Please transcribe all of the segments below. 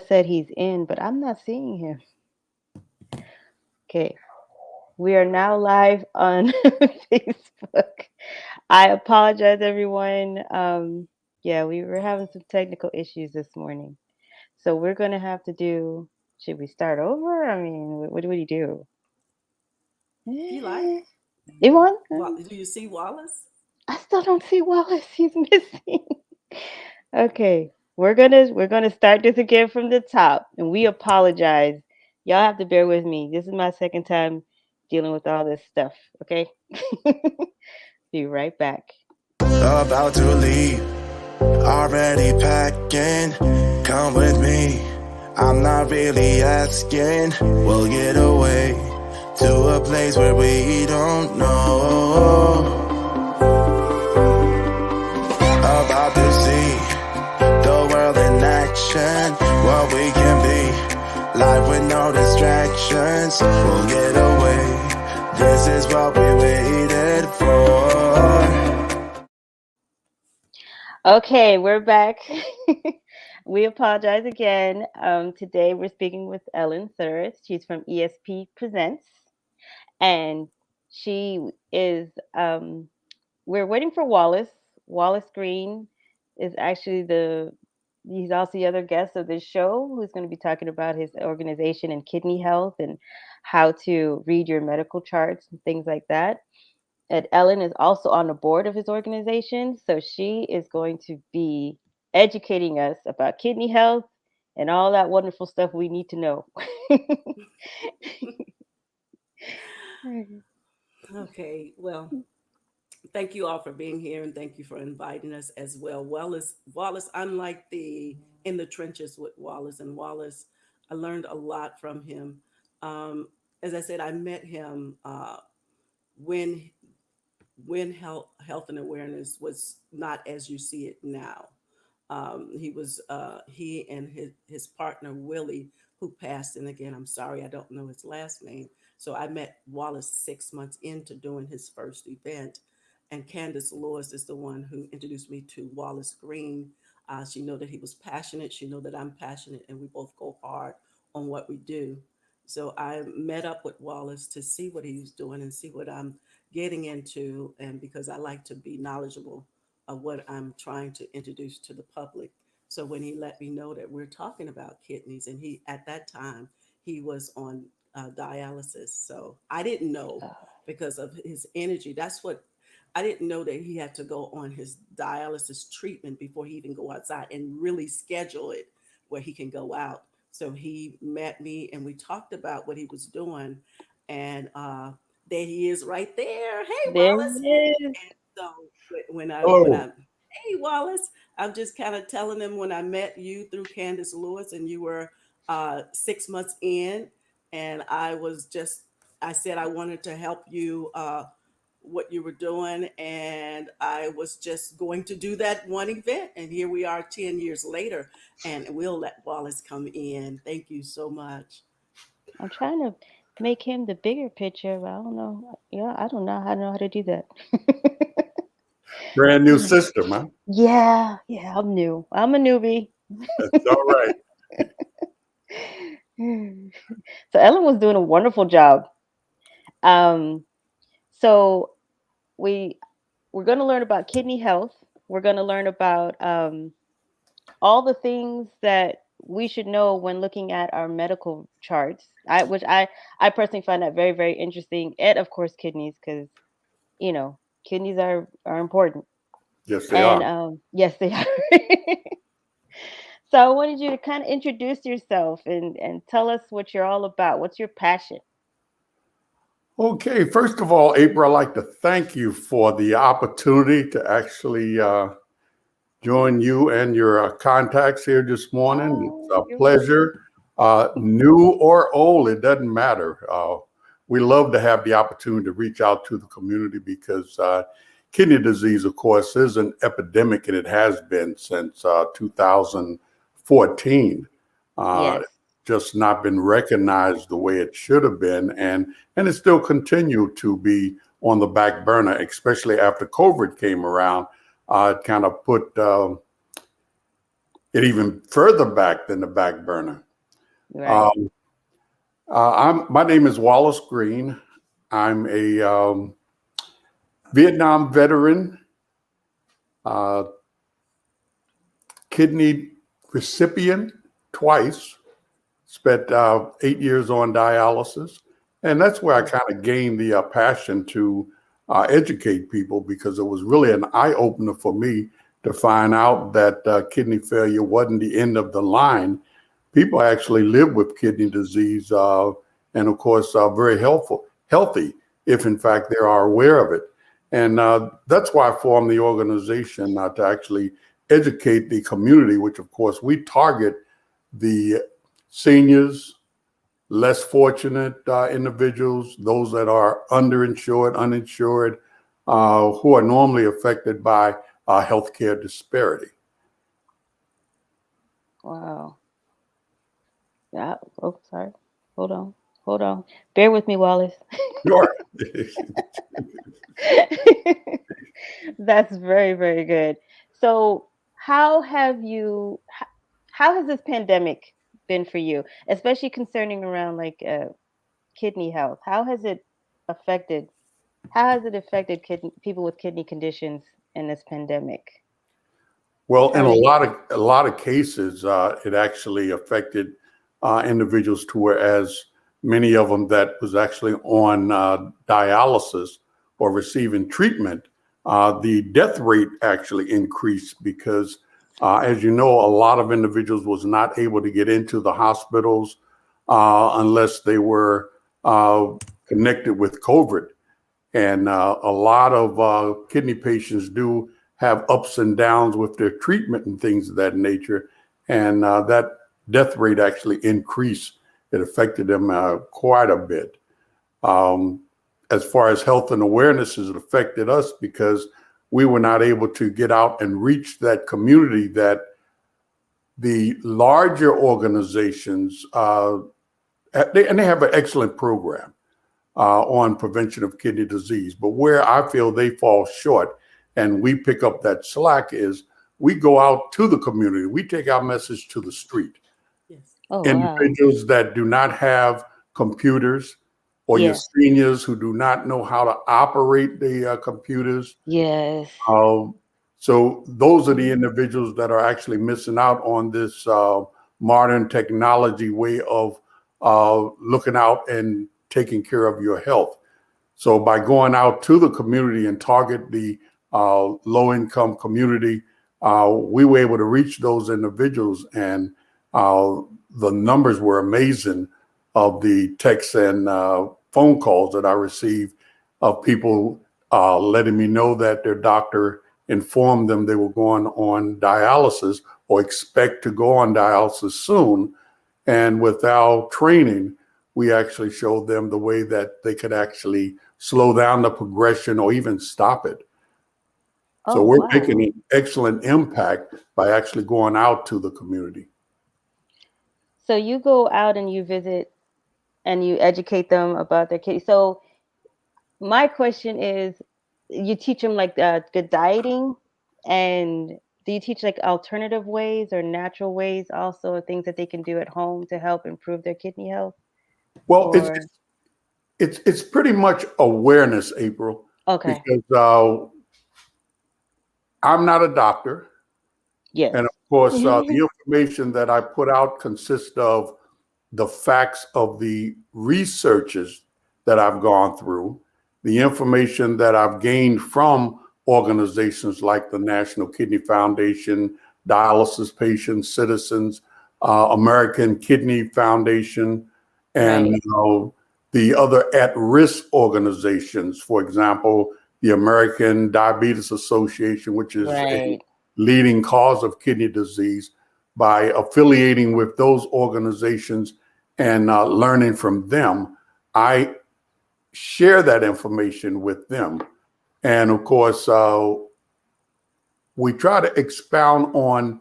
Said he's in, but I'm not seeing him. Okay, we are now live on Facebook. I apologize, everyone. Yeah, we were having some technical issues this morning, so we're gonna have to do. Should we start over? I mean, what do we do? If you like. Yvonne, Do you see Wallace? I still don't see Wallace. He's missing. Okay, we're gonna start this again from the top, and we apologize. Y'all have to bear with me. This is my second time dealing with all this stuff. Okay, be right back. About to leave, already packing. Come with me, I'm not really asking. We'll get away to a place where we don't know. About to see the world in action, what we can be, life with no distractions. We'll get away, this is what we waited for. Okay, we're back. We apologize again. Today we're speaking with Ellen Sudderth. She's from ESP Presents, and she is. We're waiting for Wallace. Wallace Green is actually he's also the other guest of this show who's going to be talking about his organization and kidney health and how to read your medical charts and things like that. And Ellen is also on the board of his organization, so she is going to be educating us about kidney health and all that wonderful stuff we need to know. Okay, well, thank you all for being here and thank you for inviting us as well. Wallace, I'm like the in the trenches with Wallace, and Wallace, I learned a lot from him. Um, as I said, I met him when health and awareness was not as you see it now. He and his partner Willie, who passed, and again, I'm sorry, I don't know his last name. So I met Wallace 6 months into doing his first event, and Candace Lewis is the one who introduced me to Wallace Green. She know that he was passionate. She know that I'm passionate, and we both go hard on what we do. So I met up with Wallace to see what he was doing and see what I'm getting into, and because I like to be knowledgeable of what I'm trying to introduce to the public. So when he let me know that we're talking about kidneys, and he at that time he was on dialysis, so I didn't know because of his energy. That's what I didn't know, that he had to go on his dialysis treatment before he even go outside and really schedule it where he can go out. So he met me and we talked about what he was doing, and there he is right there. Hey, There Wallace. it is. And so when I Oh, hey Wallace, I'm just kind of telling them when I met you through Candace Lewis, and you were 6 months in, and I said I wanted to help you what you were doing, and I was just going to do that one event, and here we are 10 years later, and we'll let Wallace come in. Thank you so much. I'm trying to make him the bigger picture, but I don't know. Yeah, I don't know how to do that. brand new system, huh? Yeah, I'm new. I'm a newbie. That's all right. So Ellen was doing a wonderful job. Um, so we we're going to learn about kidney health. We're going to learn about all the things that we should know when looking at our medical charts. I personally find that very very interesting, and of course kidneys, because kidneys are important. Yes, they And are. yes, they are. So I wanted you to kind of introduce yourself and tell us what you're all about. What's your passion? Okay, first of all, April, I'd like to thank you for the opportunity to actually join you and your contacts here this morning. It's Oh, a you're welcome. pleasure. New or old, it doesn't matter. We love to have the opportunity to reach out to the community because kidney disease, of course, is an epidemic, and it has been since 2014. Uh, Yes. just not been recognized the way it should have been, and it still continued to be on the back burner, especially after COVID came around. It kind of put it even further back than the back burner. Right. My name is Wallace Green. I'm a Vietnam veteran, uh, kidney recipient twice, spent 8 years on dialysis. And that's where I kind of gained the passion to educate people, because it was really an eye opener for me to find out that kidney failure wasn't the end of the line. People actually live with kidney disease, and of course, very healthy, if in fact they are aware of it. And that's why I formed the organization, to actually educate the community, which of course we target the seniors, less fortunate individuals, those that are underinsured, uninsured, who are normally affected by healthcare disparity. Wow. Yeah. Oh, sorry. Hold on. Hold on. Bear with me, Wallace. Sure. That's very, very good. So, how has this pandemic been for you, especially concerning around like kidney health? Affected? How has it affected people with kidney conditions in this pandemic? Well, How in are they? a lot of cases, it actually affected individuals to whereas many of them that was actually on dialysis or receiving treatment, the death rate actually increased because, as you know, a lot of individuals was not able to get into the hospitals unless they were connected with COVID. And a lot of kidney patients do have ups and downs with their treatment and things of that nature. And that death rate actually increased. It affected them quite a bit. As far as health and awareness, it affected us because we were not able to get out and reach that community that the larger organizations, they have an excellent program on prevention of kidney disease. But where I feel they fall short and we pick up that slack is we go out to the community. We take our message to the street. Yes. Oh wow. Individuals that do not have computers, or your Yeah. seniors who do not know how to operate the computers. Yes. Um, so those are the individuals that are actually missing out on this modern technology way of looking out and taking care of your health. So by going out to the community and target the low-income community, we were able to reach those individuals, and the numbers were amazing of the texts and phone calls that I received of people letting me know that their doctor informed them they were going on dialysis or expect to go on dialysis soon. And with our training, we actually showed them the way that they could actually slow down the progression or even stop it. So Oh we're wow. making an excellent impact by actually going out to the community. So you go out and you visit and you educate them about their kidney. So my question is, you teach them like good dieting, and do you teach like alternative ways or natural ways also, things that they can do at home to help improve their kidney health? Well, Or it's pretty much awareness, April, okay, because I'm not a doctor. yes, And of course, the information that I put out consists of the facts of the researches that I've gone through, the information that I've gained from organizations like the National Kidney Foundation, Dialysis Patients, Citizens, American Kidney Foundation, and right, the other at-risk organizations, for example, the American Diabetes Association, which is a right. leading cause of kidney disease. By affiliating with those organizations and learning from them, I share that information with them. And of course, we try to expound on,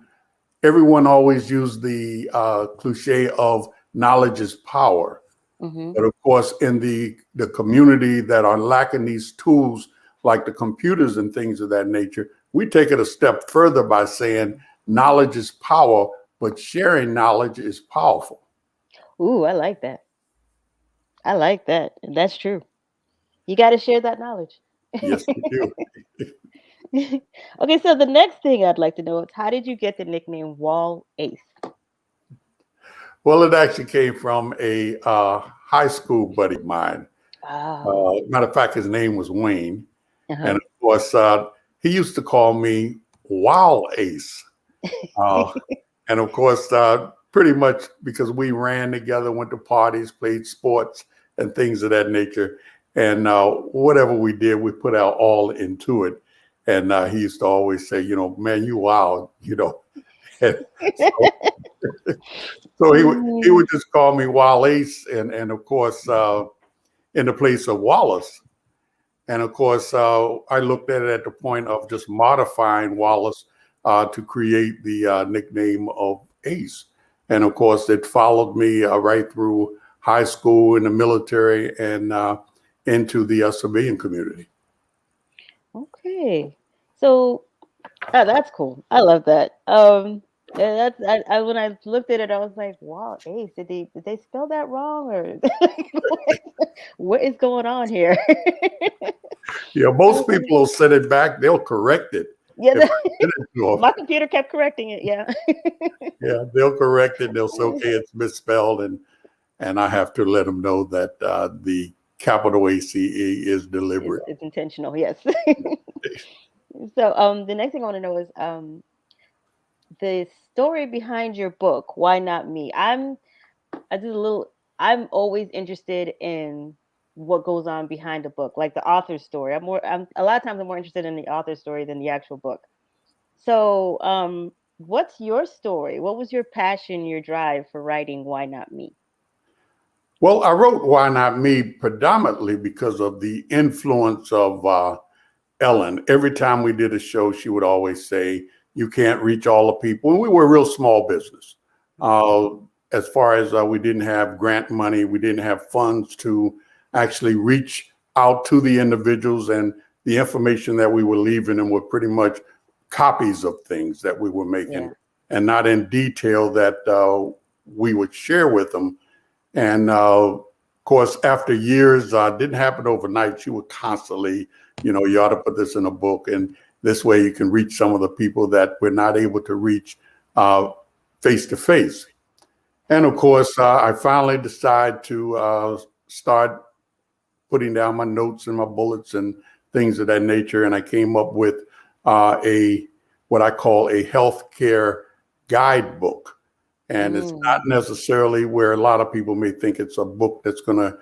everyone always use the cliche of knowledge is power. Hmm. But of course, in the community that are lacking these tools, like the computers and things of that nature, we take it a step further by saying, knowledge is power, but sharing knowledge is powerful. Ooh, I like that. I like that. That's true. You got to share that knowledge. Yes, we do. Okay, so the next thing I'd like to know is how did you get the nickname Wall Ace? Well, it actually came from a high school buddy of mine. Oh. Matter of fact, his name was Wayne. Uh-huh. And of course, he used to call me WallACE. And of course, pretty much because we ran together, went to parties, played sports and things of that nature. And whatever we did, we put our all into it. And he used to always say, man, you wild, And so he would just call me WallACE, and of course, in the place of Wallace. And of course, I looked at it at the point of just modifying Wallace to create the nickname of Ace. And of course, it followed me right through high school, in the military, and into the civilian community. Okay. So that's cool. I love that. And that's I when I looked at it, I was like, "Wow, Ace, did they spell that wrong or what is going on here?" Yeah, most people will send it back. They'll correct it. Yeah, If I send it to 'em. my computer kept correcting it. Yeah. Yeah, they'll correct it. They'll say, okay, it's misspelled. And I have to let them know that the capital ACE is deliberate. It's intentional. Yes. So, the next thing I want to know is the story behind your book. Why not me? I did a little. I'm always interested in what goes on behind a book, like the author's story. I'm a lot of times I'm more interested in the author's story than the actual book. So, what's your story? What was your passion, your drive for writing Why Not Me? Well, I wrote Why Not Me predominantly because of the influence of Ellen. Every time we did a show, she would always say, you can't reach all the people. And we were a real small business. As far as we didn't have grant money, we didn't have funds to actually reach out to the individuals, and the information that we were leaving them were pretty much copies of things that we were making, and not in detail that we would share with them. And of course, after years, didn't happen overnight. She would constantly, you ought to put this in a book, and this way you can reach some of the people that we're not able to reach face to face. And of course, I finally decided to start putting down my notes and my bullets and things of that nature. And I came up with what I call a healthcare guidebook. And it's not necessarily where a lot of people may think it's a book that's going to,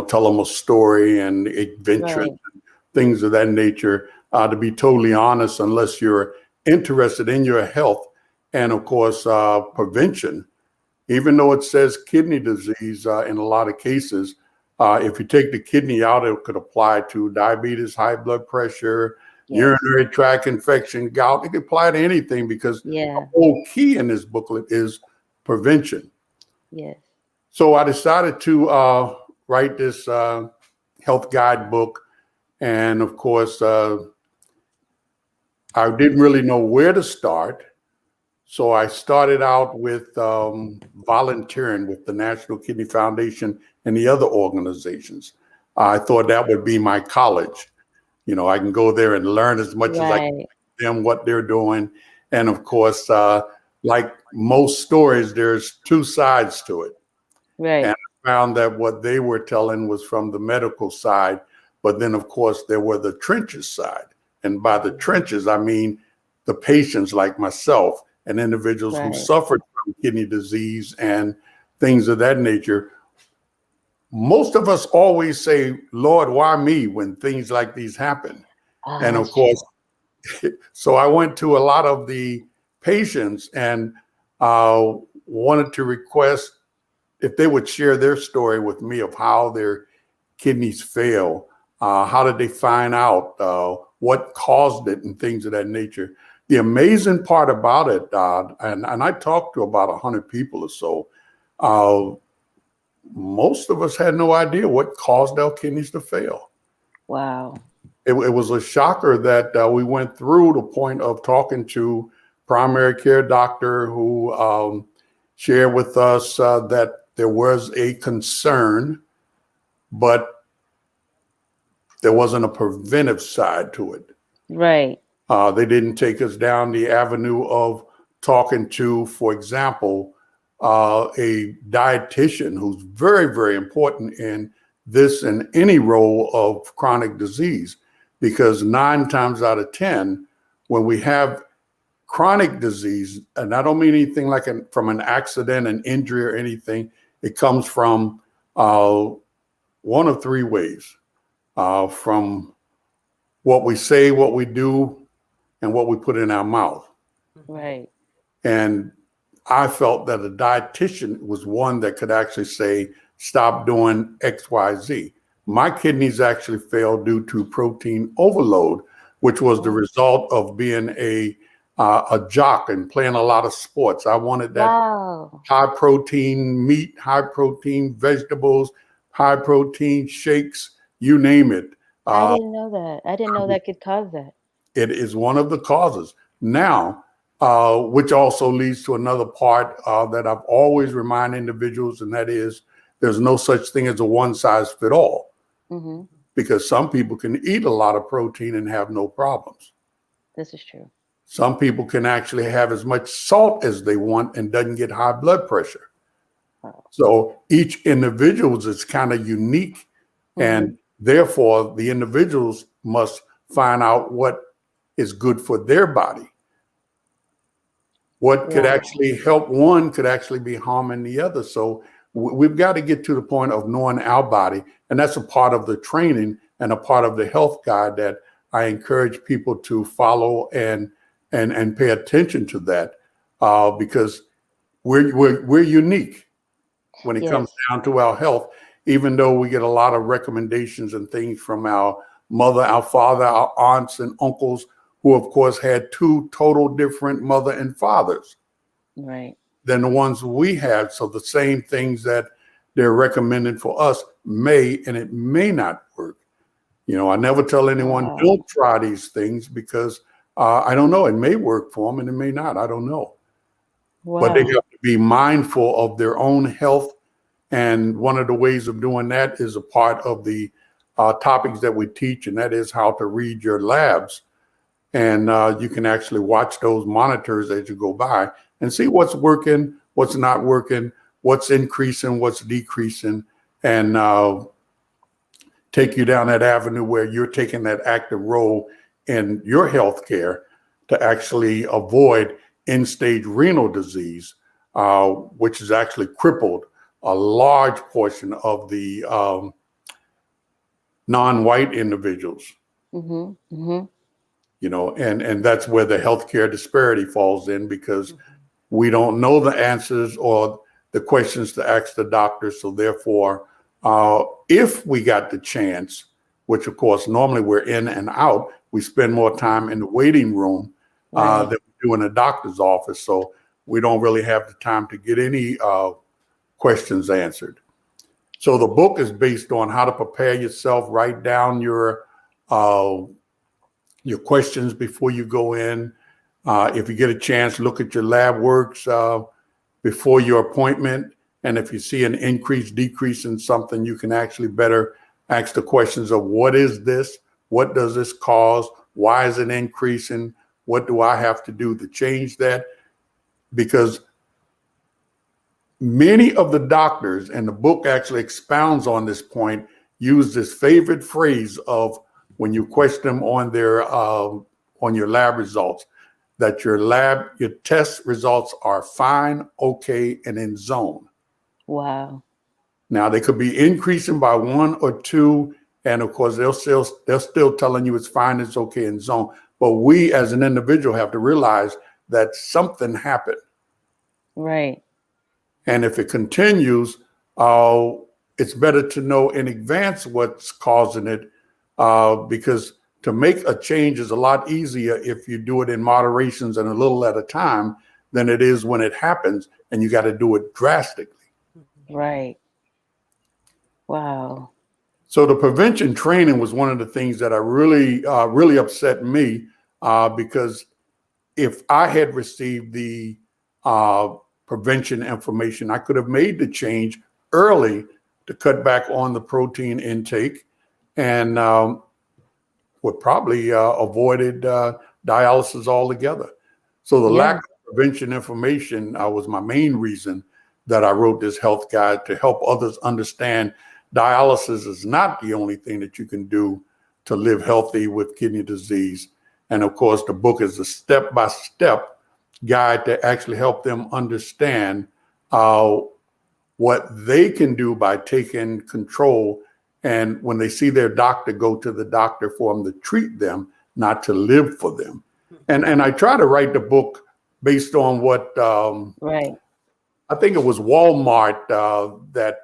tell them a story and adventures and things of that nature. To be totally honest, unless you're interested in your health and, of course, prevention, even though it says kidney disease in a lot of cases, if you take the kidney out, it could apply to diabetes, high blood pressure, urinary tract infection, gout. It could apply to anything because the whole key in this booklet is prevention. Yes. So I decided to write this health guidebook. And of course, I didn't really know where to start. So I started out with volunteering with the National Kidney Foundation and the other organizations. I thought that would be my college. I can go there and learn as much as I can from them, what they're doing. And of course, like most stories, there's two sides to it. Right. And I found that what they were telling was from the medical side. But then, of course, there were the trenches side. And by the trenches, I mean the patients like myself and individuals who suffered from kidney disease and things of that nature. Most of us always say, Lord, why me when things like these happen? And of course, so I went to a lot of the patients and wanted to request if they would share their story with me of how their kidneys fail. How did they find out? What caused it and things of that nature. The amazing part about it, and I talked to about 100 people or so, most of us had no idea what caused our kidneys to fail. Wow. It was a shocker that we went through the point of talking to primary care doctor who shared with us that there was a concern, but there wasn't a preventive side to it. Right. They didn't take us down the avenue of talking to, for example, a dietitian who's very, very important in this and any role of chronic disease, because 9 times out of 10, when we have chronic disease, and I don't mean anything like from an accident, an injury, or anything, it comes from one of 3 ways: from what we say, what we do, and what we put in our mouth. Right. And I felt that a dietitian was one that could actually say, stop doing X, Y, Z. My kidneys actually failed due to protein overload, which was the result of being a jock and playing a lot of sports. I wanted that Wow. high protein meat, high protein vegetables, high protein shakes, you name it. I didn't know that. I didn't know that could cause that. It is one of the causes. Now, which also leads to another part that I've always remind individuals, and that is there's no such thing as a one size fit all, Mm-hmm. because some people can eat a lot of protein and have no problems. This is true. Some people can actually have as much salt as they want and doesn't get high blood pressure. Wow. So each individual is kind of unique, and therefore the individuals must find out what is good for their body. What could actually help one could actually be harming the other. So we've got to get to the point of knowing our body. And that's a part of the training and a part of the health guide that I encourage people to follow and pay attention to that, because we're unique when it comes down to our health, even though we get a lot of recommendations and things from our mother, our father, our aunts and uncles, who of course had 2 total different mother and fathers Right. than the ones we had. So the same things that they're recommending for us may and it may not work. You know, I never tell anyone don't try these things, because I don't know, it may work for them and it may not, I don't know. But they have to be mindful of their own health. And one of the ways of doing that is a part of the topics that we teach, and that is how to read your labs. And you can actually watch those monitors as you go by and see what's working, what's not working, what's increasing, what's decreasing, and take you down that avenue where you're taking that active role in your health care to actually avoid end-stage renal disease, which has actually crippled a large portion of the non-white individuals. You know, and that's where the healthcare disparity falls in, because we don't know the answers or the questions to ask the doctor. So therefore, if we got the chance, which of course normally we're in and out, we spend more time in the waiting room than we do in a doctor's office. So we don't really have the time to get any questions answered. So the book is based on how to prepare yourself, write down your questions before you go in. If you get a chance, look at your lab works before your appointment. And if you see an increase, decrease in something, you can actually better ask the questions of what is this? What does this cause? Why is it increasing? What do I have to do to change that? Because many of the doctors, and the book actually expounds on this point, use this favorite phrase of when you question them on their on your lab results, that your test results are fine, okay, and in zone. Wow. Now they could be increasing by 1 or 2, and of course they're still telling you it's fine, it's okay, in zone. But we as an individual have to realize that something happened. Right. And if it continues, it's better to know in advance what's causing it, because to make a change is a lot easier if you do it in moderations and a little at a time than it is when it happens and you got to do it drastically. Right. Wow. So the prevention training was one of the things that I really upset me, because if I had received the prevention information, I could have made the change early to cut back on the protein intake, and would probably avoided dialysis altogether. So the lack Yeah. of prevention information was my main reason that I wrote this health guide, to help others understand dialysis is not the only thing that you can do to live healthy with kidney disease. And of course, the book is a step-by-step guide to actually help them understand what they can do by taking control. And when they see their doctor, go to the doctor for them to treat them, not to live for them. And I try to write the book based on what Right. I think it was Walmart that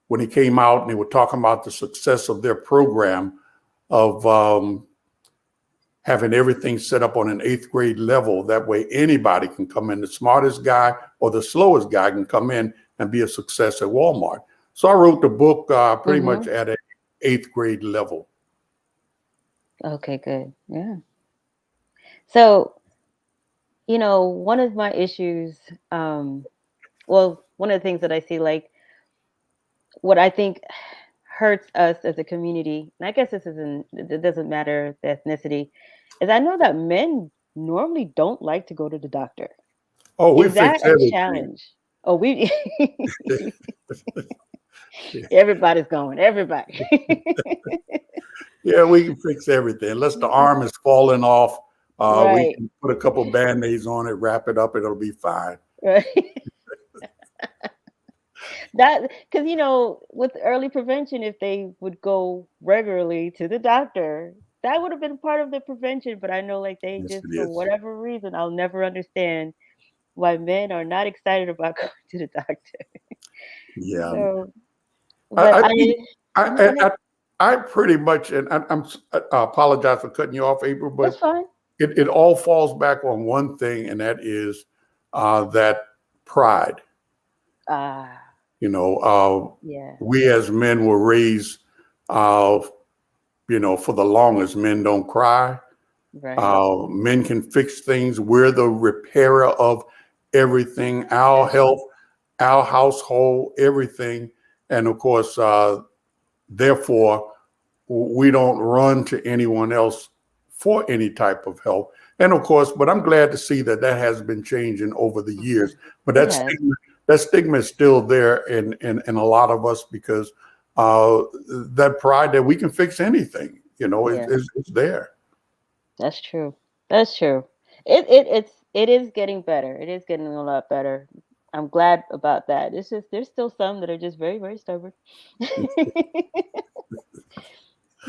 when he came out and they were talking about the success of their program of having everything set up on an 8th grade level. That way anybody can come in. The smartest guy or the slowest guy can come in and be a success at Walmart. So I wrote the book pretty much at an 8th grade level. Okay, good. Yeah. So, one of my issues, well, one of the things that I see, like, what I think hurts us as a community, and I guess it doesn't matter the ethnicity, is I know that men normally don't like to go to the doctor. Oh, we Is that fix a everything. challenge? Oh, we everybody's going, everybody. Yeah, we can fix everything. Unless the arm is falling off, we Right, can put a couple Band-Aids on it, wrap it up, it'll be fine. right. That because with early prevention, if they would go regularly to the doctor, that would have been part of the prevention. But I know, like, they Yes, just, it for is. whatever reason, I'll never understand why men are not excited about going to the doctor. Yeah. So, but I I, think go I, ahead. I, I pretty much, and I apologize for cutting you off, April, That's but fine. it all falls back on one thing, and that is that pride. Ah, yeah, We as men were raised, uh, for the longest, men don't cry. right. Men can fix things. We're the repairer of everything, our That's health, true. our household, everything. And of course, therefore, we don't run to anyone else for any type of help. And of course, but I'm glad to see that has been changing over the years. But It has. that stigma is still there in a lot of us, because that pride that we can fix anything, Yeah, it's there. that's true. That's true. It is getting better. It is getting a lot better. I'm glad about that. It's just there's still some that are just very, very stubborn.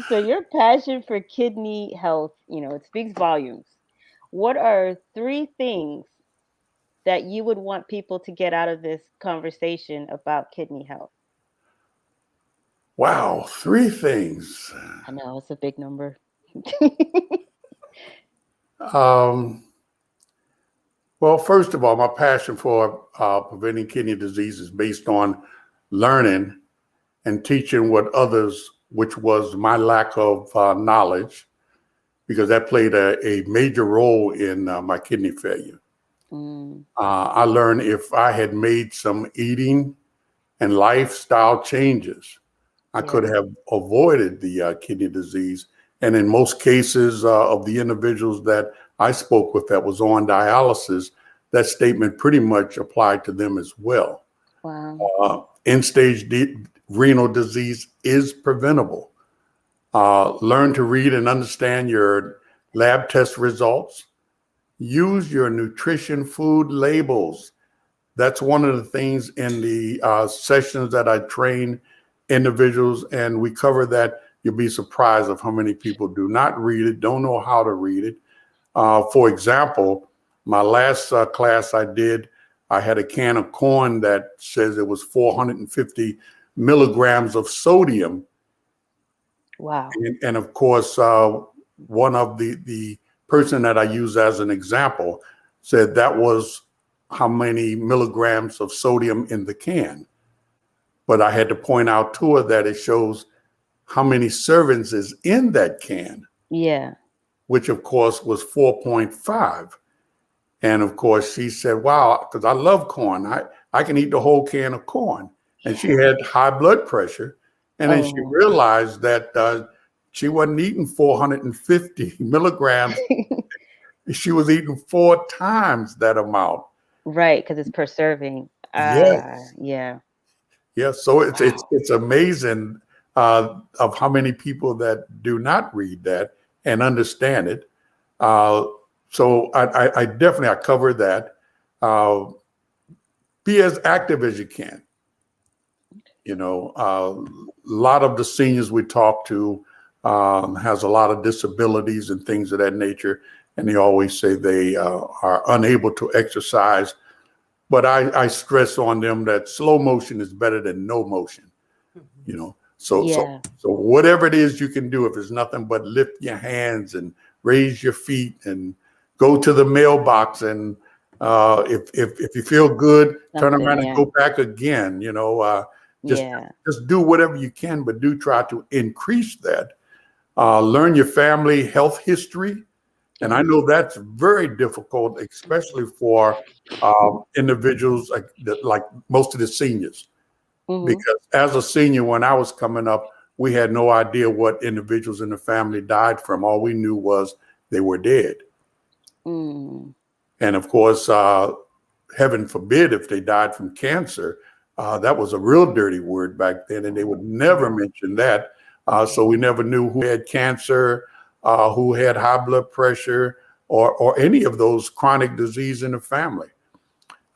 So your passion for kidney health, it speaks volumes. What are three things that you would want people to get out of this conversation about kidney health? Wow, three things. I know it's a big number. Um, well, first of all, my passion for preventing kidney disease is based on learning and teaching what others, which was my lack of knowledge, because that played a major role in my kidney failure. Mm, I learned if I had made some eating and lifestyle changes, I could yeah, have avoided the kidney disease. And in most cases of the individuals that I spoke with that was on dialysis, that statement pretty much applied to them as well. wow. End-stage renal disease is preventable. Learn to read and understand your lab test results. Use your nutrition food labels. That's one of the things in the sessions that I train individuals, and we cover that. You'll be surprised of how many people do not read it, don't know how to read it. For example, my last class I did, I had a can of corn that says it was 450 milligrams of sodium. Wow. And of course, one of the person that I use as an example said that was how many milligrams of sodium in the can. But I had to point out to her that it shows how many servings is in that can, Yeah. which of course was 4.5. And of course, she said, "Wow, because I love corn. I can eat the whole can of corn." And she had high blood pressure, and then she Oh, realized that she wasn't eating 450 milligrams. She was eating 4 times that amount. right, because it's per serving. Yes, Yeah. yes. So Wow. it's amazing of how many people that do not read that and understand it. Uh, so I definitely I covered that. Uh, be as active as you can. You know, a lot of the seniors we talk to has a lot of disabilities and things of that nature, and they always say they are unable to exercise. But I stress on them that slow motion is better than no motion. You Mhm. know, Yeah. so whatever it is you can do, if it's nothing but lift your hands and raise your feet and go to the mailbox, and if you feel good, turn Something. around and Yeah. go back again. You know, just Yeah. just do whatever you can, but do try to increase that. Learn your family health history, and I Yes. know that's very difficult, especially for individuals like most of the seniors, Mm-hmm. because as a senior, when I was coming up, we had no idea what individuals in the family died from. All we knew was they were dead. Mm. And of course, heaven forbid if they died from cancer. That was a real dirty word back then, and they would never Yeah. mention that. So we never knew who had cancer, who had high blood pressure, or any of those chronic disease in the family,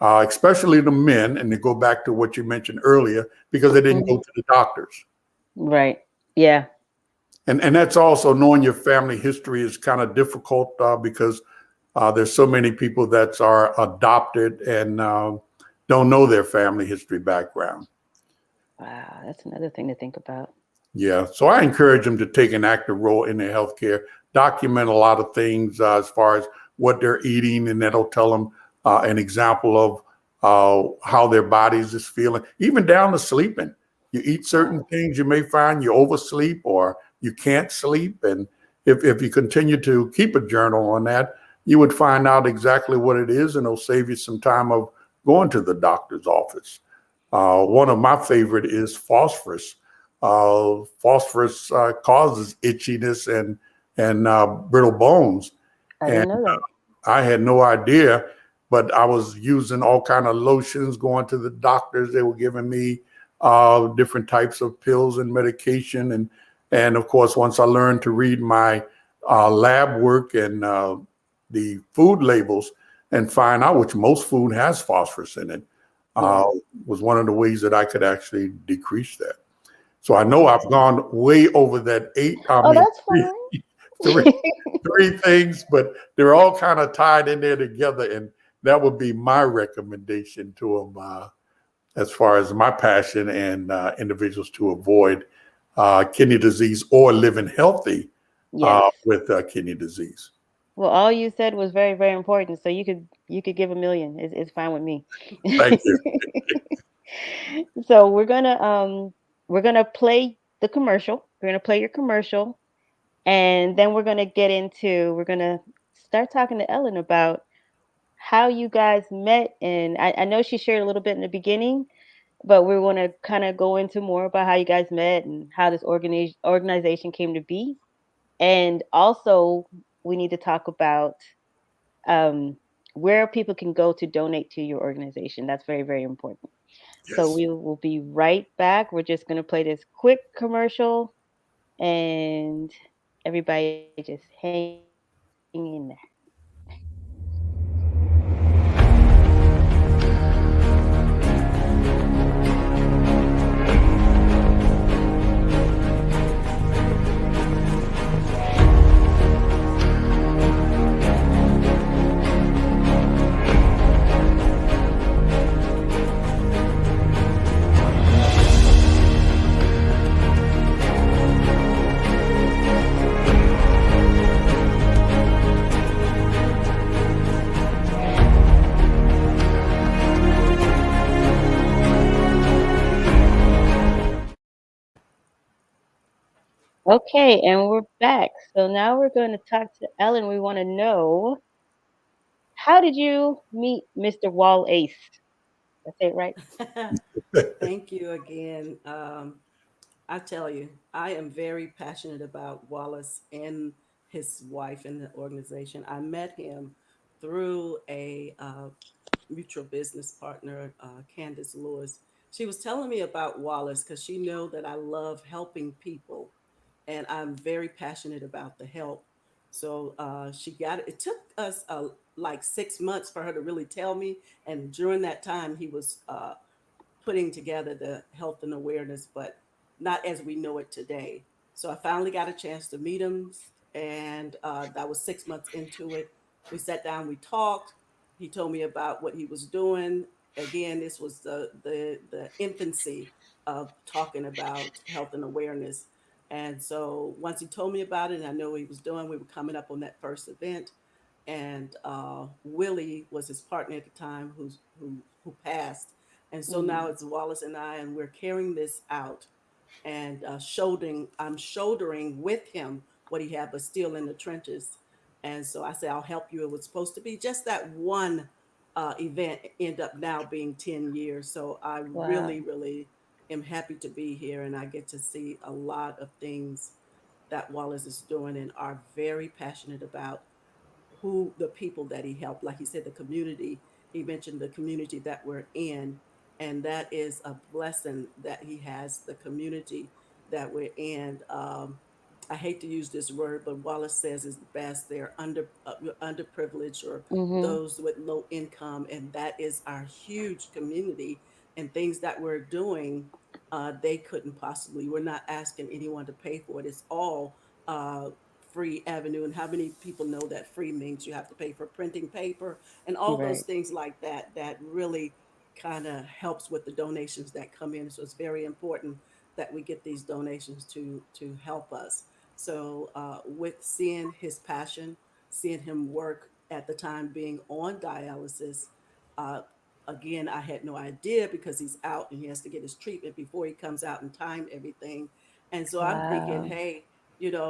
especially the men. And to go back to what you mentioned earlier, because they didn't Mm-hmm. go to the doctors. Right. Yeah. And that's also knowing your family history is kind of difficult because there's so many people that are adopted and don't know their family history background. Wow. That's another thing to think about. Yeah, so I encourage them to take an active role in their healthcare, document a lot of things as far as what they're eating, and that'll tell them an example of how their bodies is feeling, even down to sleeping. You eat certain Wow. things, you may find you oversleep or you can't sleep, and if you continue to keep a journal on that, you would find out exactly what it is, and it'll save you some time of going to the doctor's office. One of my favorite is phosphorus. Phosphorus causes itchiness and brittle bones, I and didn't know that. I had no idea. But I was using all kind of lotions, going to the doctors. They were giving me different types of pills and medication, and of course, once I learned to read my lab work and the food labels and find out which most food has phosphorus in it, uh, Yeah. was one of the ways that I could actually decrease that. So I know I've Okay. gone way over that Oh, that's three, fine. three things, but they're all kind of tied in there together. And that would be my recommendation to them as far as my passion and individuals to avoid kidney disease or living healthy Yes. with kidney disease. Well, all you said was very, very important. So you could give a million. It's fine with me. Thank you. So we're gonna play the commercial. We're gonna play your commercial, and then we're gonna start talking to Ellen about how you guys met. And I know she shared a little bit in the beginning, but we want to kind of go into more about how you guys met and how this organization came to be. And also, we need to talk about um, where people can go to donate to your organization. That's very, very important. So Yes. we will be right back. We're just going to play this quick commercial, and everybody just hang in there. Okay, and we're back. So now we're going to talk to Ellen. We want to know how did you meet Mr. WallACE? That's it, right? Thank you again. I tell you, I am very passionate about Wallace and his wife in the organization. I met him through a mutual business partner, Candace Lewis. She was telling me about Wallace because she know that I love helping people, and I'm very passionate about the help. So she got it. It took us like 6 months for her to really tell me, and during that time, he was putting together the health and awareness, but not as we know it today. So I finally got a chance to meet him, and that was 6 months into it. We sat down, we talked. He told me about what he was doing. Again, this was the infancy of talking about health and awareness. And so once he told me about it, and I know what he was doing, we were coming up on that first event, and Willie was his partner at the time, who passed, and so now Mm, it's Wallace and I, and we're carrying this out and shouldering. I'm shouldering with him what he had, but still in the trenches. And so I said, I'll help you. It was supposed to be just that one event, end up now being 10 years. So I wow. really, really am happy to be here, and I get to see a lot of things that Wallace is doing and are very passionate about who the people that he helped. Like he said, the community. He mentioned the community that we're in, and that is a blessing that he has the community that we're in. I hate to use this word, but Wallace says is the best. They're underprivileged or Mhm. those with low income, and that is our huge community. And things that we're doing, they couldn't possibly. We're not asking anyone to pay for it. It's all uh, free avenue. And how many people know that free means you have to pay for printing paper and all those Right. things like that, that really kind of helps with the donations that come in. So it's very important that we get these donations to help us. So with seeing his passion, seeing him work at the time being on dialysis, uh, again, I had no idea because he's out and he has to get his treatment before he comes out and time everything. And so I'm thinking, Wow. hey,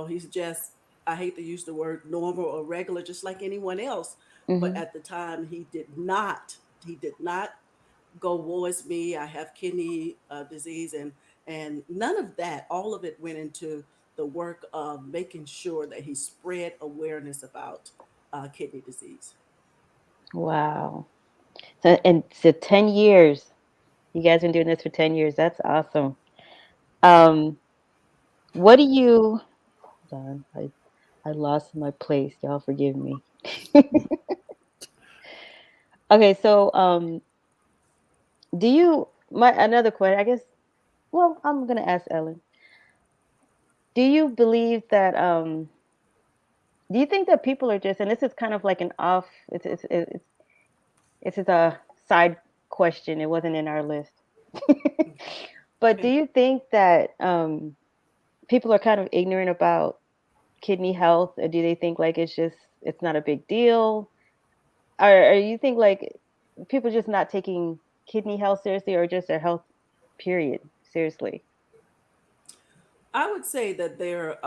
he's just, I hate to use the word normal or regular, just like anyone else. But Mhm. at the time, he did not go, woe is me, I have kidney disease, and none of that. All of it went into the work of making sure that he spread awareness about kidney disease. Wow. So 10 years. You guys been doing this for 10 years. That's awesome. Um, what do you hold on. I lost my place. Y'all forgive me. Okay, so do you my another question, I guess well, I'm gonna ask Ellen. Do you believe that do you think that people are just and this is kind of like an off it's a side question. It wasn't in our list. But do Okay. you think that people are kind of ignorant about kidney health, or do they think like it's not a big deal? Or you think like people just not taking kidney health seriously or just their health period seriously? I would say that they're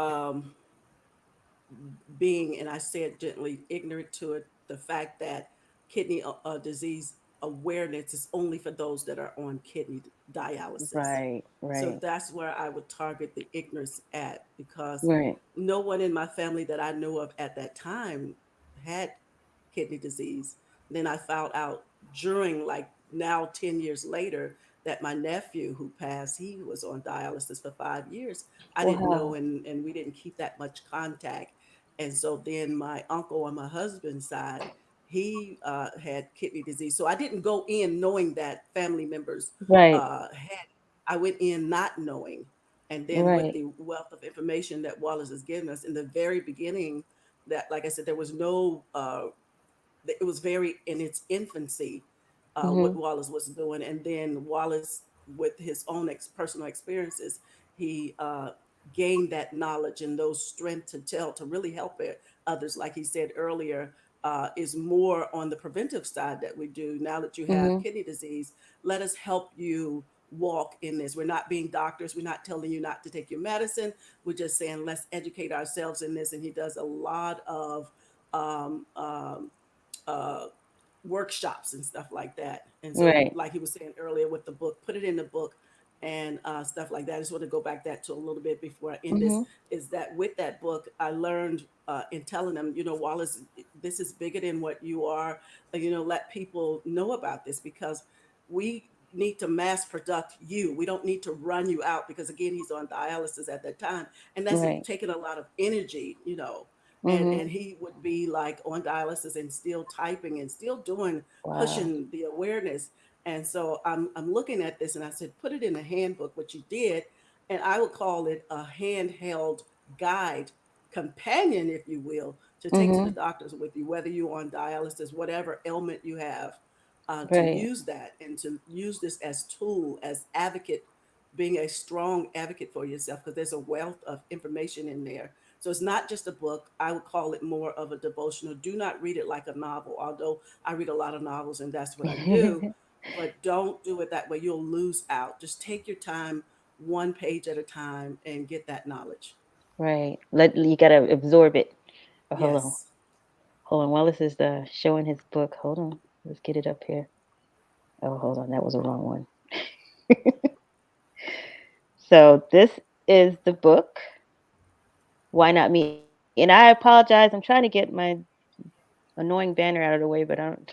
being, and I say it gently, ignorant to it, the fact that kidney disease awareness is only for those that are on kidney dialysis. Right, So right, that's where I would target the ignorance at, because right. no one in my family that I knew of at that time had kidney disease. Then I found out during, like, now 10 years later, that my nephew who passed, he was on dialysis for 5 years. I didn't know, Wow. and we didn't keep that much contact. And so then my uncle on my husband's side, he had kidney disease. So I didn't go in knowing that family members Right, had. I went in not knowing. And then with right. the wealth of information that Wallace has given us in the very beginning, that, like I said, there was no it was very in its infancy, what Mhm. Wallace was doing. And then Wallace, with his own personal experiences, he gained that knowledge and those strength to tell, to really help others. Like he said earlier, is more on the preventive side that we do. Now that you have Mhm. kidney disease, let us help you walk in this. We're not being doctors. We're not telling you not to take your medicine. We're just saying, let's educate ourselves in this. And he does a lot of um, um, workshops and stuff like that. And so, Right. like he was saying earlier with the book, put it in the book and stuff like that. I just want to go back that to a little bit before I end this. Mhm. Is that with that book, I learned in telling them, Wallace, this is bigger than what you are. Let people know about this because we need to mass product you. We don't need to run you out because again, he's on dialysis at that time, and that's Right. taking a lot of energy. And Mhm. he would be like on dialysis and still typing and still doing Wow. pushing the awareness. And so I'm looking at this and I said, put it in a handbook, what you did, and I would call it a handheld guide companion, if you will, to take to the Mhm. doctors with you, whether you're on dialysis, whatever ailment you have, to Right. use that and to use this as tool, as advocate, being a strong advocate for yourself, because there's a wealth of information in there. So it's not just a book. I would call it more of a devotional. Do not read it like a novel, although I read a lot of novels and that's what I do. But don't do it that way. You'll lose out. Just take your time, one page at a time, and get that knowledge. Right. You gotta absorb it. Oh, hold on. Yes. Hold on. Wallace is showing his book. Hold on. Let's get it up here. Oh, hold on. That was the wrong one. So this is the book. Why not me? And I apologize. I'm trying to get my annoying banner out of the way, but I don't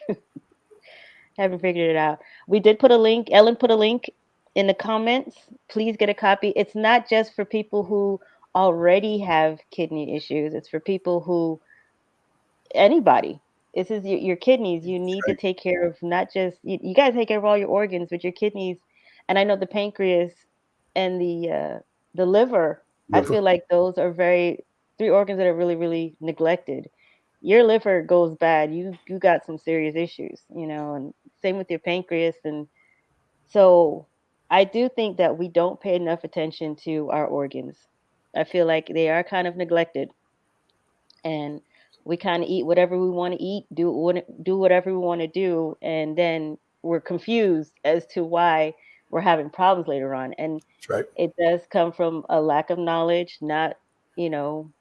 haven't figured it out. We did put a link. Ellen put a link in the comments. Please get a copy. It's not just for people who already have kidney issues. It's for people who anybody. This is your kidneys. You need to Right. take care of not just you got to take care of all your organs, but your kidneys. And I know the pancreas and the liver. I Liver. feel like those are very three organs that are really really neglected. Your liver goes bad, you got some serious issues, and same with your pancreas. And so I do think that we don't pay enough attention to our organs. I feel like they are kind of neglected, and we kind of eat whatever we want to eat, do whatever we want to do, and then we're confused as to why we're having problems later on. And That's right. it does come from a lack of knowledge, not you know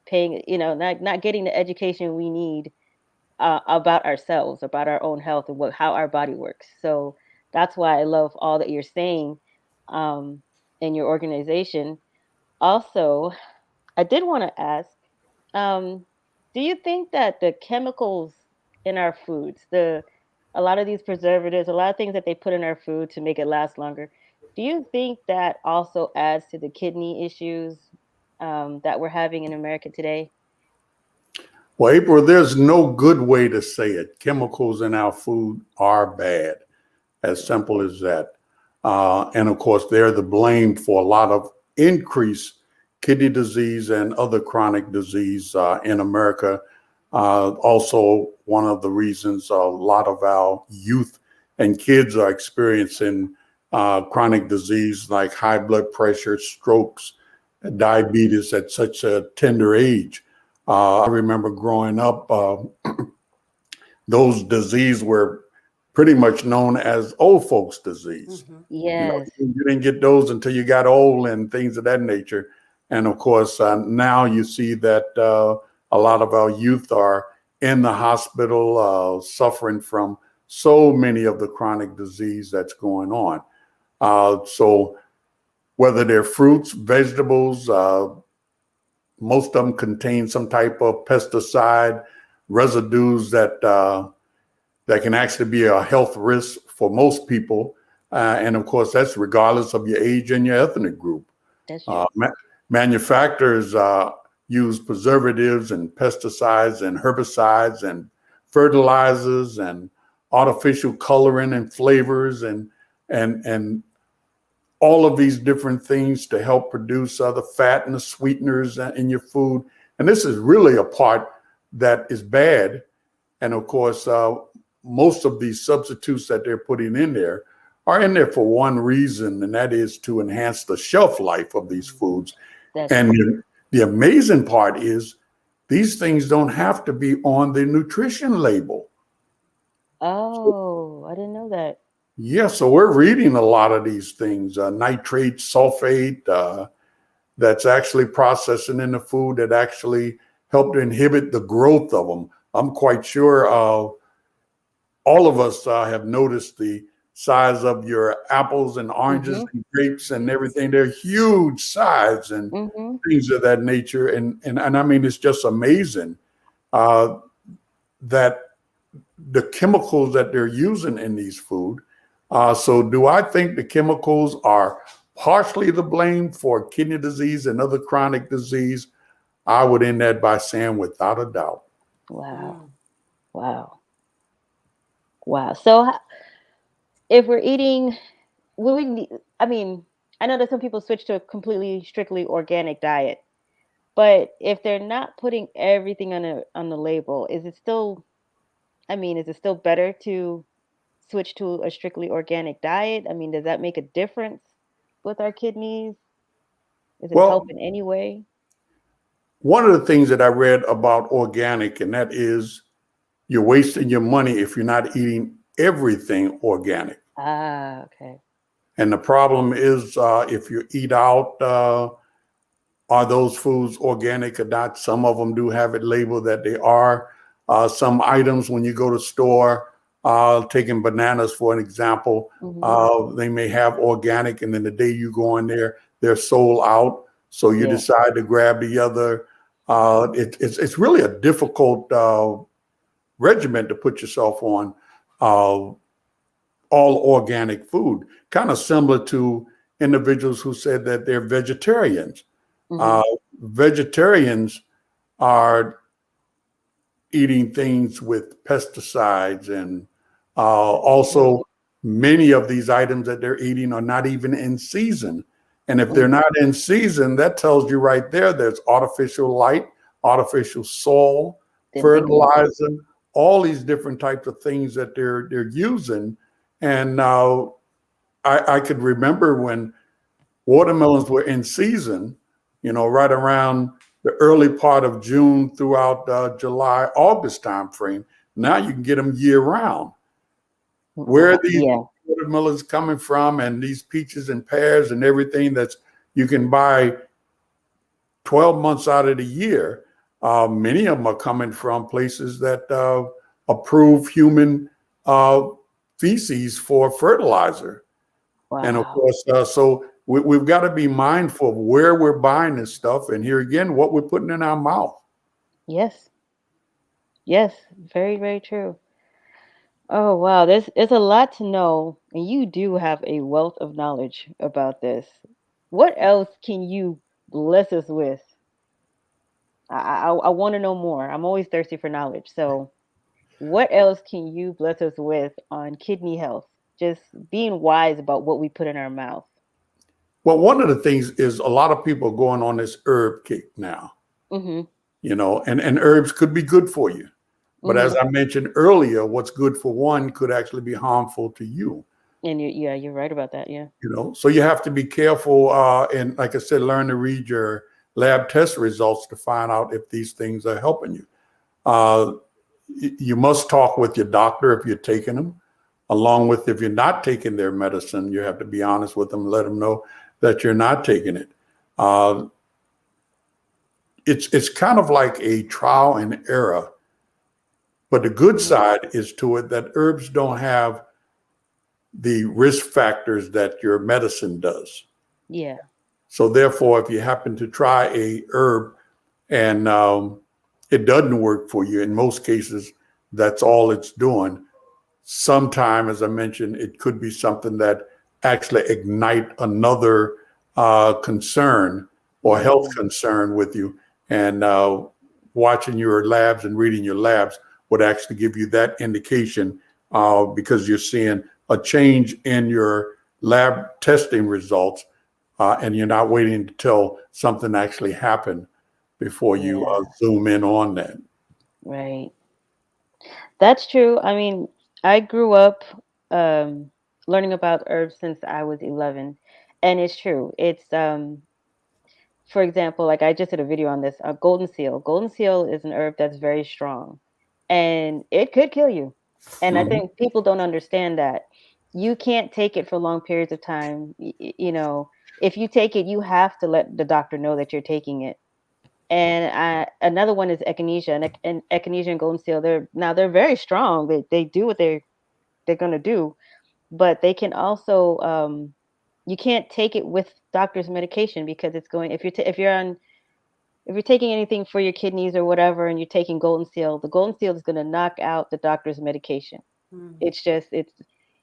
paying, not getting the education we need about ourselves, about our own health, and how our body works. So that's why I love all that you're saying um, in your organization. Also, I did want to ask, um, do you think that the chemicals in our foods, a lot of these preservatives, a lot of things that they put in our food to make it last longer, do you think that also adds to the kidney issues that we're having in America today? Well, April, there's no good way to say it. Chemicals in our food are bad, as simple as that. And of course, they're the blame for a lot of increased kidney disease and other chronic disease in America. Also, one of the reasons a lot of our youth and kids are experiencing chronic disease like high blood pressure, strokes, diabetes at such a tender age. I remember growing up, those diseases were pretty much known as old folks' disease. Hmm. Yes. You didn't get those until you got old and things of that nature. And of course, now you see that a lot of our youth are in the hospital suffering from so many of the chronic disease that's going on. So whether they're fruits, vegetables, most of them contain some type of pesticide residues that can actually be a health risk for most people. And of course, that's regardless of your age and your ethnic group. That's Uh, true. Manufacturers use preservatives and pesticides and herbicides and fertilizers and artificial coloring and flavors and all of these different things to help produce the fat and the sweeteners in your food. And this is really a part that is bad. And of course, most of these substitutes that they're putting in there are in there for one reason, and that is to enhance the shelf life of these foods. That's And true. the amazing part is these things don't have to be on the nutrition label. Oh, I didn't know that. Yeah, so we're reading a lot of these things, nitrate, sulfate, that's actually processing in the food that actually help to inhibit the growth of them. I'm quite sure all of us have noticed the size of your apples and oranges Mm-hmm. and grapes and Yes. everything. They're huge size and Mm-hmm. things of that nature. And I mean, it's just amazing uh, that the chemicals that they're using in these food. So do I think the chemicals are partially to blame for kidney disease and other chronic disease? I would end that by saying without a doubt. Wow. Mm. Wow. Wow. So if we're eating, I mean, I know that some people switch to a completely strictly organic diet, but if they're not putting everything on the label, is it still, I mean, is it still better to switch to a strictly organic diet? I mean, does that make a difference with our kidneys? Does it help Well, in any way? one of the things that I read about organic, and that is you're wasting your money if you're not eating everything organic. Ah, okay. And the problem is if you eat out, are those foods organic or not? Some of them do have it labeled that they are. Some items, when you go to store, taking bananas for an example, Hmm. they may have organic, and then the day you go in there, they're sold out. So you Yeah. decide to grab the other. It's really a difficult regimen to put yourself on. All organic food, kind of similar to individuals who said that they're vegetarians. Hmm. Uh, Vegetarians are eating things with pesticides, and Hmm. also many of these items that they're eating are not even in season. And if they're Hmm. not in season, that tells you right there there's artificial light, artificial soil, Didn't think about that. fertilizer, all these different types of things that they're using. And I could remember when watermelons were in season, right around the early part of June throughout July, August timeframe. Now you can get them year round. Where are Wow. these Yeah. watermelons coming from, and these peaches and pears and everything that's you can buy 12 months out of the year? Many of them are coming from places that approve human uh, feces for fertilizer. And of Wow. course, so we've got to be mindful of where we're buying this stuff. And here again, what we're putting in our mouth. Yes. Yes. Very, very true. Oh wow, there's a lot to know, and you do have a wealth of knowledge about this. What else can you bless us with? I want to know more. I'm always thirsty for knowledge. So, what else can you bless us with on kidney health? Just being wise about what we put in our mouth. Well, one of the things is a lot of people are going on this herb kick now, Mhm. and herbs could be good for you. But as Mhm. I mentioned earlier, what's good for one could actually be harmful to you. And yeah, you're right about that. Yeah. So you have to be careful, and like I said, learn to read your lab test results to find out if these things are helping you. Uh, you must talk with your doctor if you're taking them, along with if you're not taking their medicine. You have to be honest with them, let them know that you're not taking it. Uh, it's kind of like a trial and error, but the good Mhm. side is to it that herbs don't have the risk factors that your medicine does. Yeah. So therefore, if you happen to try a herb and it doesn't work for you, in most cases, that's all it's doing. Sometime, as I mentioned, it could be something that actually ignite another concern or health Mm. concern with you. And watching your labs and reading your labs would actually give you that indication because you're seeing a change in your lab testing results, and you're not waiting until something actually happened before you Yeah. zoom in on that. Right. That's true. I mean, I grew up um, learning about herbs since I was 11, and it's true. It's for example, like I just did a video on this. Golden seal. Golden seal is an herb that's very strong, and it could kill you. And I Mhm. think people don't understand that you can't take it for long periods of time. If you take it, you have to let the doctor know that you're taking it. And another one is echinacea, and echinacea and golden seal. They're very strong. They do what they're they're going to do. But they can also you can't take it with doctor's medication because it's going if you're taking anything for your kidneys or whatever and you're taking golden seal, the golden seal is going to knock out the doctor's medication. Mm.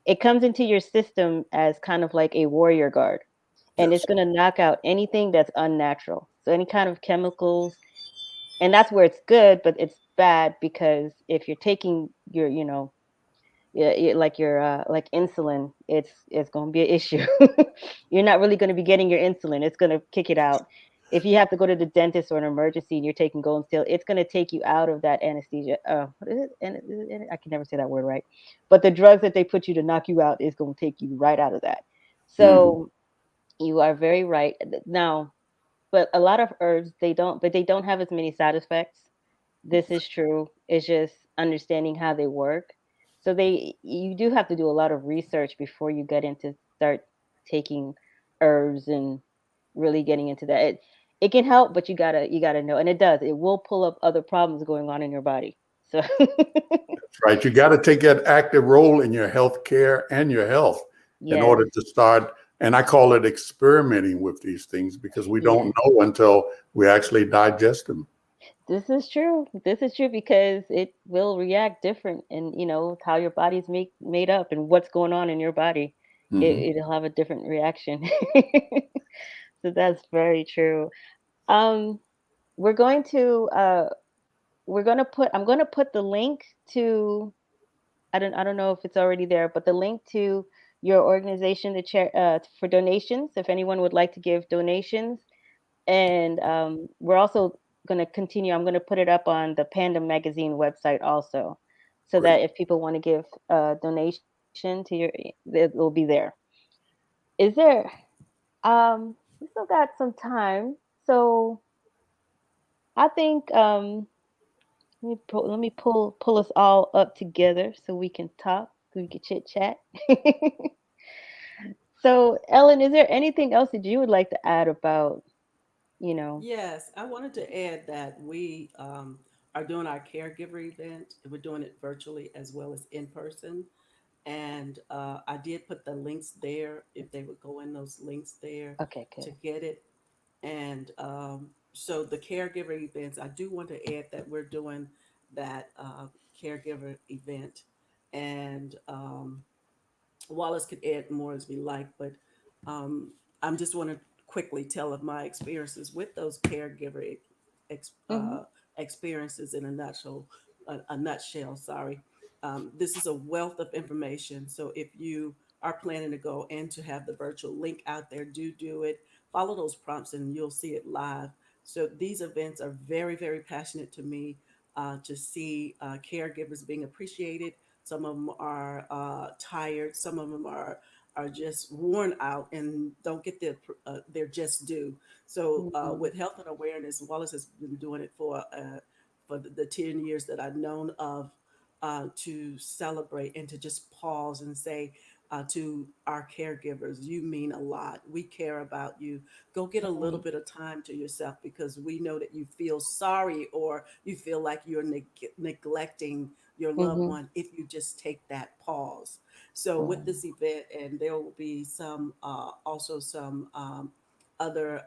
It comes into your system as kind of like a warrior guard, and it's Yes. going to knock out anything that's unnatural. So any kind of chemicals, and that's where it's good, but it's bad because if you're taking your, like your like insulin, it's going to be an issue. You're not really going to be getting your insulin. It's going to kick it out. If you have to go to the dentist or an emergency and you're taking golden seal, it's going to take you out of that anesthesia. What is it? I can never say that word right. But the drugs that they put you to knock you out is going to take you right out of that. Mhm. So you are very right. Now, but a lot of herbs they don't have as many side effects. This is true. It's just understanding how they work. So you do have to do a lot of research before you get into start taking herbs and really getting into that. It can help, but you gotta know, and it does. It will pull up other problems going on in your body. So Right. You got to take that active role in your health care and your health in yes, order to start. And I call it experimenting with these things because we don't yes. know until we actually digest them. This is true. This is true because it will react different, and how your body's made up and what's going on in your body. Hmm. It'll have a different reaction. So that's very true. Um, we're going to I'm going to put the link to I don't know if it's already there, but the link to your organization, the chair for donations, if anyone would like to give donations. And we're also going to continue. I'm going to put it up on the Pandem magazine website also, so Great. that if people want to give a donation to it will be there. Is there? We still got some time, so I think let me pull us all up together so we can talk, so we can chit chat. So, Ellen, is there anything else that you would like to add about, you know? Yes, I wanted to add that we are doing our caregiver event. We're doing it virtually as well as in person. And I did put the links there if they would go in those links there Okay, to good. get it. And so the caregiver events, I do want to add that we're doing that caregiver event. And WallACE could add more as we like, but um, I'm just want to quickly tell of my experiences with those caregiver ex, Mhm. uh, experiences in a nutshell. Sorry, this is a wealth of information. So if you are planning to go and to have the virtual link out there, do it. Follow those prompts, and you'll see it live. So these events are very, very passionate to me to see caregivers being appreciated. Some of them are tired. Some of them are just worn out and don't get their just due. So Mhm. with health and awareness, WallACE has been doing it for the 10 years that I've known of, to celebrate and to just pause and say to our caregivers, you mean a lot. We care about you. Go get a little Mhm. bit of time to yourself because we know that you feel sorry or you feel like you're neglecting your loved Mhm. one if you just take that pause. So with Mhm. this event, and there will be some also some other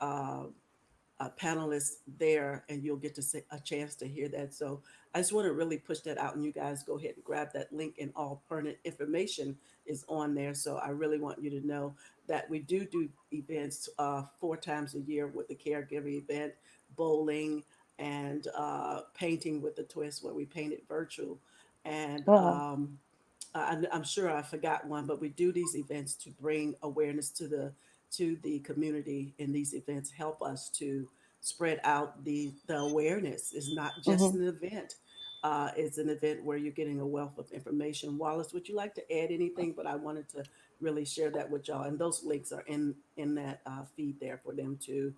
panelists there, and you'll get to see a chance to hear that. So I just want to really push that out, and you guys go ahead and grab that link, and all pertinent information is on there. So I really want you to know that we do events 4 times a year with the caregiver event, bowling, and painting with a twist, where we paint it virtual. And Oh. I'm sure I forgot one, but we do these events to bring awareness to the community, and these events help us to spread out the awareness. It's not just Mhm. an event. It's an event where you're getting a wealth of information. WallACE, would you like to add anything? But I wanted to really share that with y'all, and those links are in that feed there for them to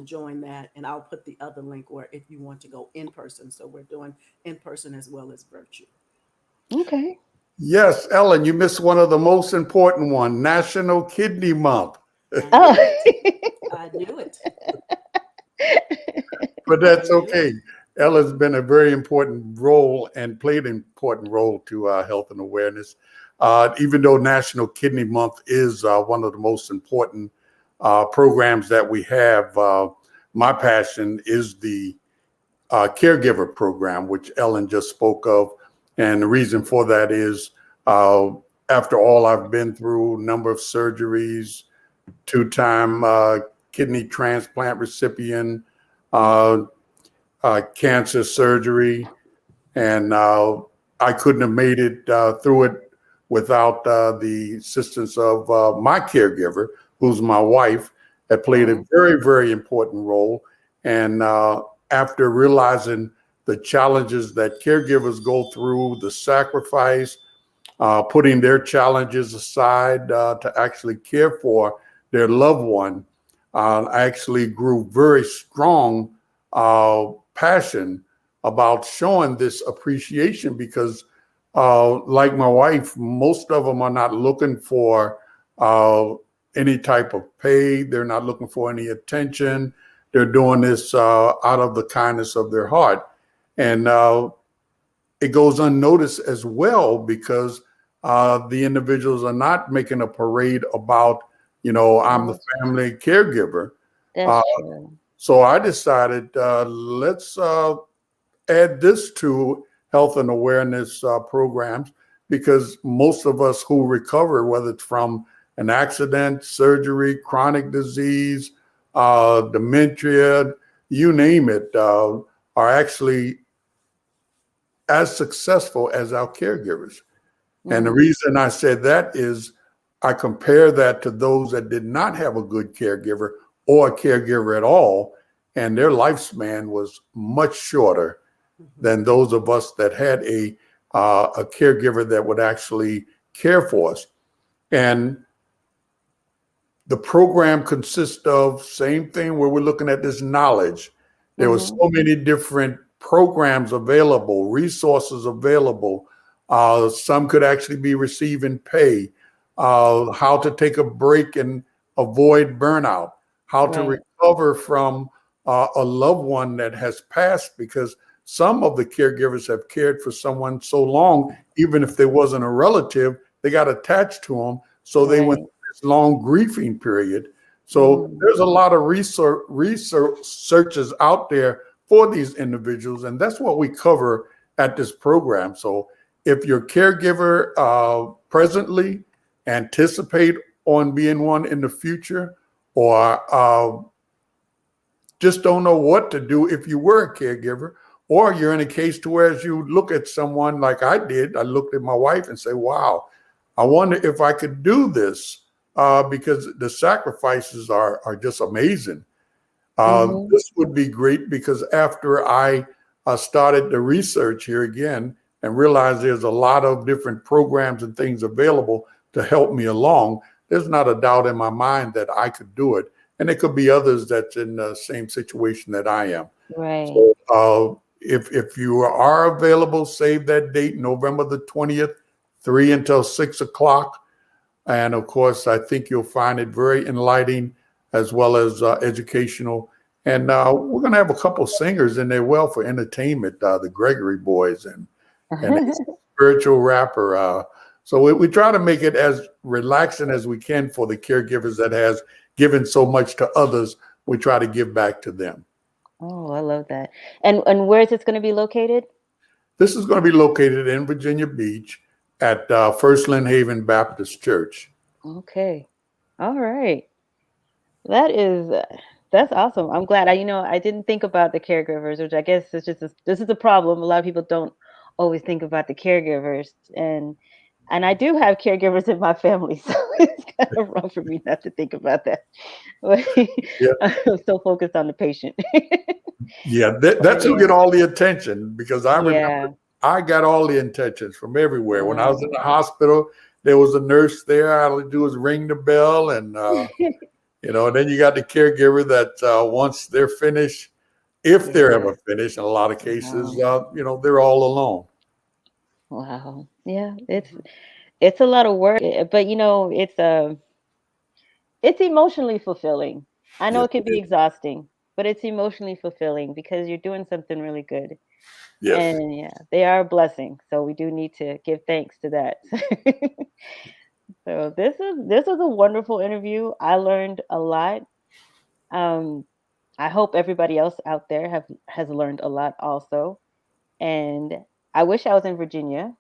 join that. And I'll put the other link where if you want to go in person. So we're doing in person as well as virtual. Okay. Yes, Ellen, you missed one of the most important one, National Kidney Month. I Oh. knew it. I knew it. But I that's knew okay. it. Ella's been a very important role and played an important role to health and awareness. even though National Kidney Month is one of the most important programs that we have, my passion is the caregiver program, which Ellen just spoke of. And the reason for that is after all I've been through, number of surgeries, two-time kidney transplant recipient, uh, cancer surgery, and I couldn't have made it through it without the assistance of my caregiver, who's my wife, that played a very, very important role. And after realizing the challenges that caregivers go through, the sacrifice, putting their challenges aside to actually care for their loved one, I actually grew very strong passion about showing this appreciation because, like my wife, most of them are not looking for any type of pay. They're not looking for any attention. They're doing this out of the kindness of their heart. And it goes unnoticed as well because the individuals are not making a parade about, I'm the family caregiver. That's true. So I decided let's add this to health and awareness programs because most of us who recover, whether it's from an accident, surgery, chronic disease, dementia, you name it, are actually as successful as our caregivers. And the reason I said that is I compare that to those that did not have a good caregiver or a caregiver at all, and their lifespan was much shorter than those of us that had a caregiver that would actually care for us. And the program consists of same thing where we're looking at this knowledge. There was so many different programs available, resources available. Some could actually be receiving pay, how to take a break and avoid burnout, how to recover from a loved one that has passed, because some of the caregivers have cared for someone so long, even if there wasn't a relative, they got attached to them. So they went through this long grieving period. So there's a lot of researches out there for these individuals, and that's what we cover at this program. So if your caregiver presently anticipate on being one in the future, or just don't know what to do if you were a caregiver, or you're in a case to where as you look at someone like I did, I looked at my wife and say, wow, I wonder if I could do this because the sacrifices are just amazing. This would be great because after I started the research here again and realized there's a lot of different programs and things available to help me along, there's not a doubt in my mind that I could do it. And it could be others that's in the same situation that I am. Right. So if you are available, save that date, November the 20th, 3 until 6 o'clock. And of course, I think you'll find it very enlightening as well as educational. And we're going to have a couple singers in there well for entertainment, the Gregory Boys and a spiritual rapper. So we try to make it as relaxing as we can for the caregivers that has given so much to others. We try to give back to them. Oh, I love that. And where is this going to be located? This is going to be located in Virginia Beach at First Lynn Haven Baptist Church. Okay. All right. That's awesome. I'm glad. I didn't think about the caregivers, which I guess is this is a problem. A lot of people don't always think about the caregivers, and I do have caregivers in my family, so it's kind of wrong for me not to think about that. But Yeah. I'm so focused on the patient. Yeah, that's who get all the attention because I remember I got all the attentions from everywhere. When I was in the hospital, there was a nurse there. All I do is ring the bell, and and then you got the caregiver that once they're finished, if they're ever finished, in a lot of cases, they're all alone. Wow. Yeah, it's a lot of work, but it's emotionally fulfilling. I know Yes, it can it be is. exhausting. but it's emotionally fulfilling because you're doing something really good. Yes. And yeah, they are a blessing. So we do need to give thanks to that. So this was a wonderful interview. I learned a lot. Um, I hope everybody else out there has learned a lot also. And I wish I was in Virginia.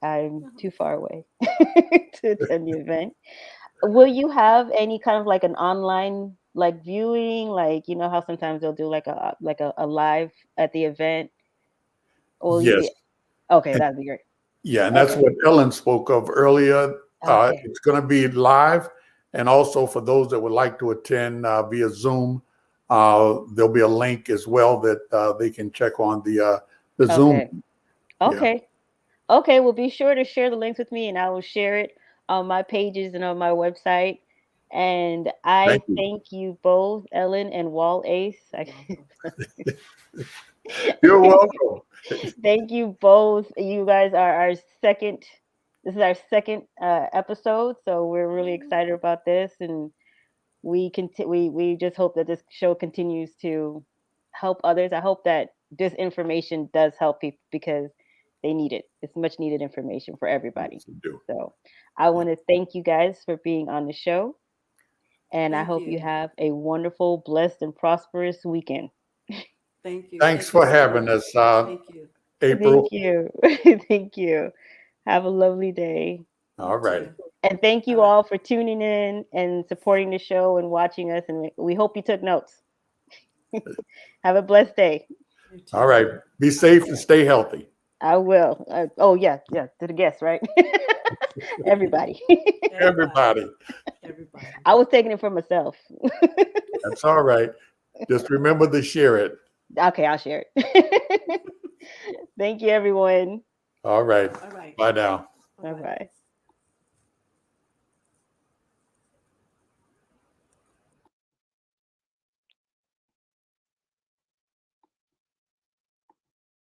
I'm Mhm. too far away to attend the event. Will you have any kind of like an online like viewing, like you know how sometimes they'll do like a live at the event? Or will you Yes. be okay? And That'd be great. yeah, and that's Okay. what Ellen spoke of earlier. Okay. It's going to be live, and also for those that would like to attend via Zoom, there'll be a link as well that they can check on the Zoom. Okay. Yeah, Okay. Okay. Well, be sure to share the links with me, and I will share it on my pages and on my website. And I thank you. thank you both, Ellen and WallACE. Welcome. You're welcome. Thank you both. You guys are our second. This is our second episode, so we're really Oh, excited about this, and we just hope that this show continues to help others. I hope that this information does help people because they need it. It's much needed information for everybody. Yes, you do. So I Yeah. want to thank you guys for being on the show, and I thank hope you you. have a wonderful, blessed, and prosperous weekend. Thank you. Thanks Thank you for so having much. us, Thank you. Thank April. you. Thank you. Have a lovely day. You All right. too. And thank All you right. all for tuning in and supporting the show and watching us. And we hope you took notes. Have a blessed day. You All too. right. Be All right. safe and stay healthy. I will. Oh, yeah. Yeah. To the guests, right? Everybody. Everybody. Everybody. Everybody. I was taking it for myself. That's all right. Just remember to share it. Okay, I'll share it. Thank you, everyone. All right. All right. Bye now. Bye Bye bye. bye.